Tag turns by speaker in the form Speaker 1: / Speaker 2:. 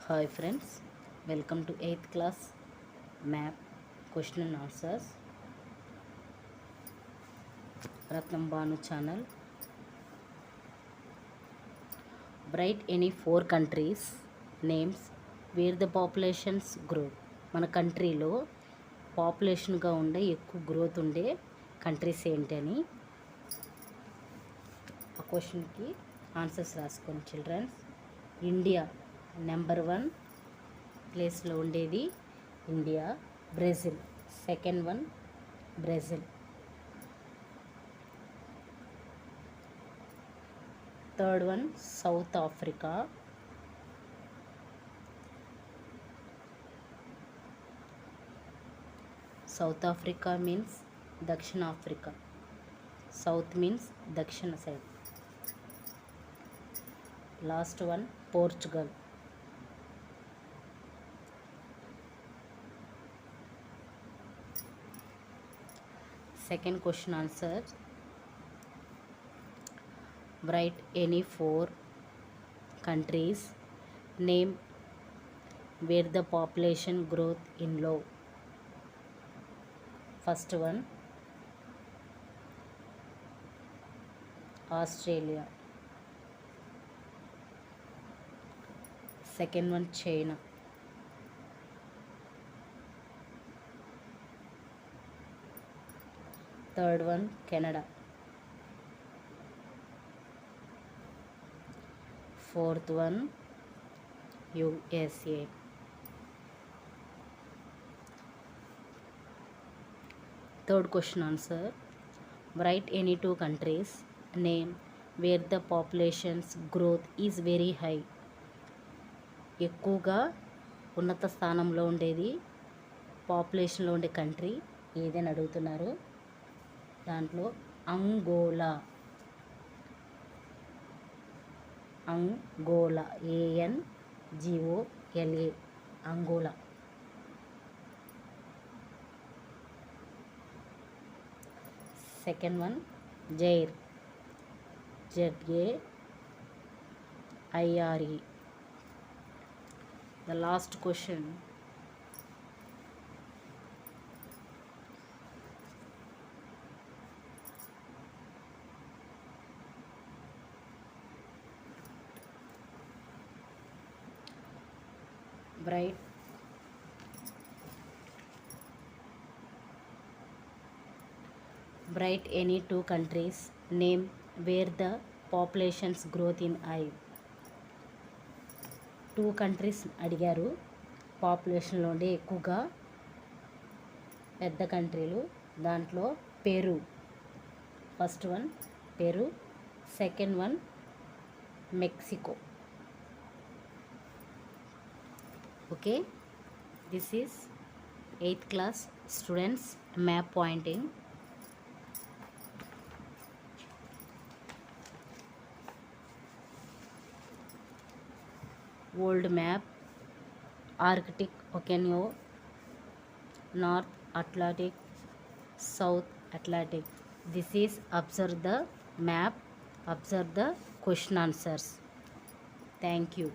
Speaker 1: Hi friends, welcome to 8th class map question and answers. Ratnam Banu channel. Write any 4 countries names where the populations grow. మన కంట్రీలో పాపులేషన్గా ఉండే ఎక్కువ growth ఉండే countries ఏంటని ఆ క్వశ్చన్కి ఆన్సర్స్ రాసుకోండి చిల్డ్రన్స్. ఇండియా నెంబర్ 1 ప్లేస్లో ఉండేది India. Brazil second one, Brazil. Third one south Africa. South Africa means దక్షిణ ఆఫ్రికా. సౌత్ మీన్స్ దక్షిణ side. Last one Portugal. Second question answer. Write any 4 countries name where the population growth in low. First one Australia. Second one China. Third one Canada. Fourth one USA. Third question answer. Write any 2 countries name where the population's growth is very high. ఎక్కువగా ఉన్నత స్థానంలో ఉండేది పాపులేషన్లో ఉండే country ఏదని అడుగుతున్నారు. దాంట్లో Angola. Angola ANGOLA Angola. Second one Zaire ZAIRE. The last question. Write any 2 countries name where the population's growth in high. 2 countries అడిగారు పాపులేషన్లో ఉండే ఎక్కువగా పెద్ద కంట్రీలు. దాంట్లో Peru. First one Peru. Second one Mexico. Okay, this is 8th class students map pointing. World map, Arctic Oceania, North Atlantic, South Atlantic. This is observe the map, observe the question answers. Thank you.